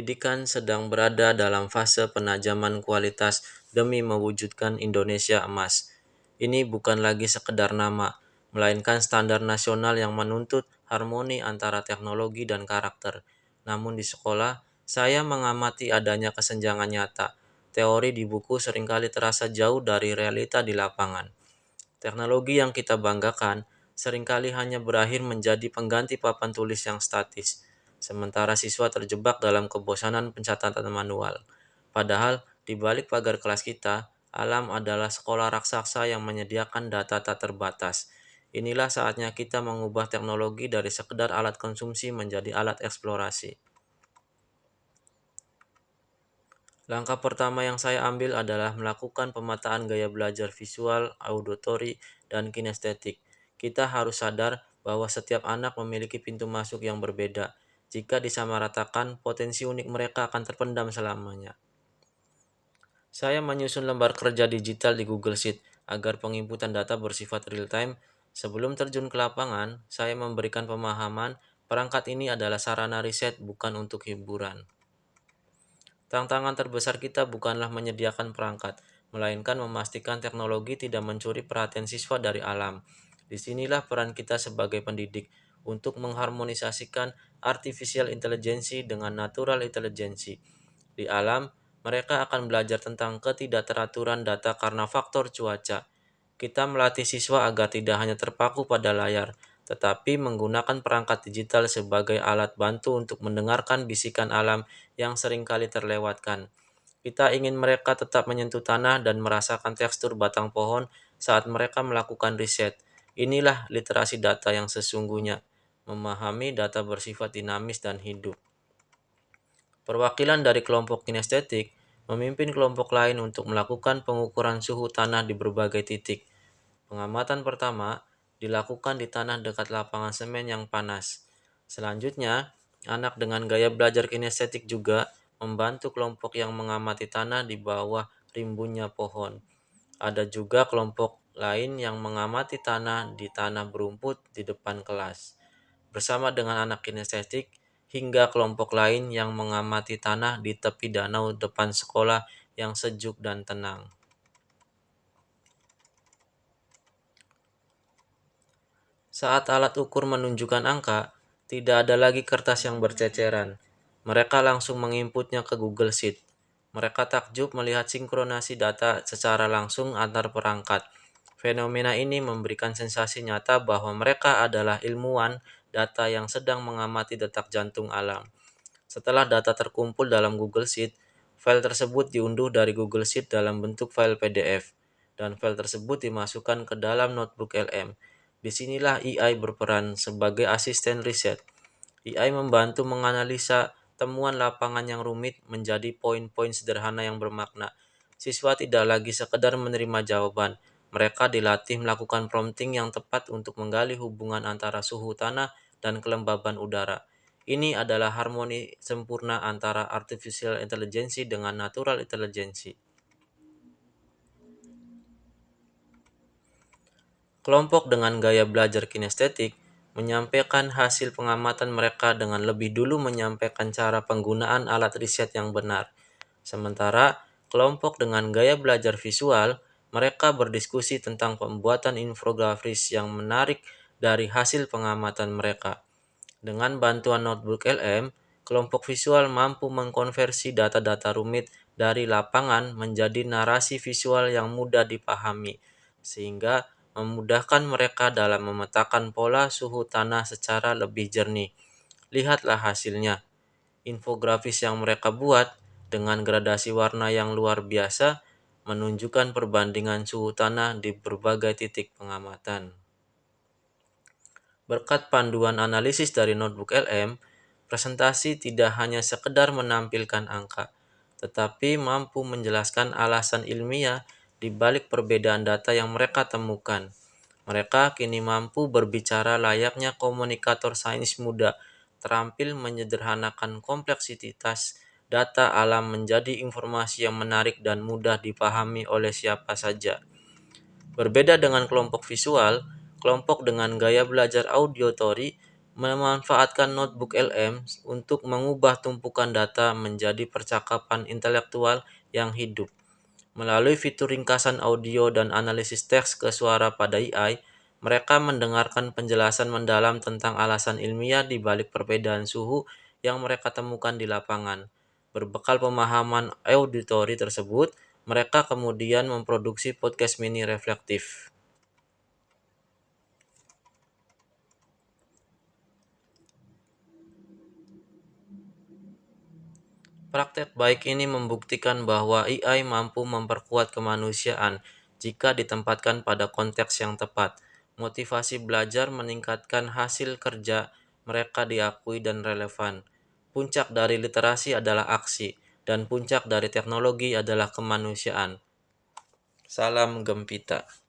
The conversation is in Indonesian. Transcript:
pendidikan sedang berada dalam fase penajaman kualitas demi mewujudkan Indonesia emas. Ini bukan lagi sekedar nama, melainkan standar nasional yang menuntut harmoni antara teknologi dan karakter. Namun di sekolah, saya mengamati adanya kesenjangan nyata. Teori di buku seringkali terasa jauh dari realita di lapangan. Teknologi yang kita banggakan seringkali hanya berakhir menjadi pengganti papan tulis yang statis, sementara siswa terjebak dalam kebosanan pencatatan manual. Padahal, di balik pagar kelas kita, alam adalah sekolah raksasa yang menyediakan data tak terbatas. Inilah saatnya kita mengubah teknologi dari sekedar alat konsumsi menjadi alat eksplorasi. Langkah pertama yang saya ambil adalah melakukan pemetaan gaya belajar visual, auditory, dan kinestetik. Kita harus sadar bahwa setiap anak memiliki pintu masuk yang berbeda. Jika disamaratakan, potensi unik mereka akan terpendam selamanya. Saya menyusun lembar kerja digital di Google Sheet agar penginputan data bersifat real-time. Sebelum terjun ke lapangan, saya memberikan pemahaman perangkat ini adalah sarana riset bukan untuk hiburan. Tantangan terbesar kita bukanlah menyediakan perangkat, melainkan memastikan teknologi tidak mencuri perhatian siswa dari alam. Disinilah peran kita sebagai pendidik untuk mengharmonisasikan artificial intelligence dengan natural intelligence. Di alam, mereka akan belajar tentang ketidakteraturan data karena faktor cuaca. Kita melatih siswa agar tidak hanya terpaku pada layar, tetapi menggunakan perangkat digital sebagai alat bantu untuk mendengarkan bisikan alam yang seringkali terlewatkan. Kita ingin mereka tetap menyentuh tanah dan merasakan tekstur batang pohon saat mereka melakukan riset. Inilah literasi data yang sesungguhnya, memahami data bersifat dinamis dan hidup. Perwakilan dari kelompok kinestetik memimpin kelompok lain untuk melakukan pengukuran suhu tanah di berbagai titik. Pengamatan pertama dilakukan di tanah dekat lapangan semen yang panas. Selanjutnya, anak dengan gaya belajar kinestetik juga membantu kelompok yang mengamati tanah di bawah rimbunnya pohon. Ada juga kelompok lain yang mengamati tanah di tanah berumput di depan kelas. Bersama dengan anak kinestetik, hingga kelompok lain yang mengamati tanah di tepi danau depan sekolah yang sejuk dan tenang. Saat alat ukur menunjukkan angka, tidak ada lagi kertas yang berceceran. Mereka langsung menginputnya ke Google Sheet. Mereka takjub melihat sinkronasi data secara langsung antar perangkat. Fenomena ini memberikan sensasi nyata bahwa mereka adalah ilmuwan data yang sedang mengamati detak jantung alam. Setelah data terkumpul dalam Google Sheet, file tersebut diunduh dari Google Sheet dalam bentuk file PDF, dan file tersebut dimasukkan ke dalam notebook LM. Disinilah AI berperan sebagai asisten riset. AI membantu menganalisa temuan lapangan yang rumit menjadi poin-poin sederhana yang bermakna. Siswa tidak lagi sekedar menerima jawaban. Mereka dilatih melakukan prompting yang tepat untuk menggali hubungan antara suhu tanah dan kelembaban udara. Ini adalah harmoni sempurna antara artificial intelligence dengan natural intelligence. Kelompok dengan gaya belajar kinestetik menyampaikan hasil pengamatan mereka dengan lebih dulu menyampaikan cara penggunaan alat riset yang benar. Sementara kelompok dengan gaya belajar visual, mereka berdiskusi tentang pembuatan infografis yang menarik dari hasil pengamatan mereka. Dengan bantuan notebook LM, kelompok visual mampu mengkonversi data-data rumit dari lapangan menjadi narasi visual yang mudah dipahami, sehingga memudahkan mereka dalam memetakan pola suhu tanah secara lebih jernih. Lihatlah hasilnya. Infografis yang mereka buat dengan gradasi warna yang luar biasa menunjukkan perbandingan suhu tanah di berbagai titik pengamatan. Berkat panduan analisis dari notebook LM, presentasi tidak hanya sekedar menampilkan angka, tetapi mampu menjelaskan alasan ilmiah di balik perbedaan data yang mereka temukan. Mereka kini mampu berbicara layaknya komunikator sains muda, terampil menyederhanakan kompleksitas data alam menjadi informasi yang menarik dan mudah dipahami oleh siapa saja. Berbeda dengan kelompok visual, kelompok dengan gaya belajar auditory memanfaatkan notebook LM untuk mengubah tumpukan data menjadi percakapan intelektual yang hidup. Melalui fitur ringkasan audio dan analisis teks ke suara pada AI, mereka mendengarkan penjelasan mendalam tentang alasan ilmiah di balik perbedaan suhu yang mereka temukan di lapangan. Berbekal pemahaman auditori tersebut, mereka kemudian memproduksi podcast mini reflektif. Praktek baik ini membuktikan bahwa AI mampu memperkuat kemanusiaan jika ditempatkan pada konteks yang tepat. Motivasi belajar meningkatkan hasil kerja mereka diakui dan relevan. Puncak dari literasi adalah aksi, dan puncak dari teknologi adalah kemanusiaan. Salam Gempita.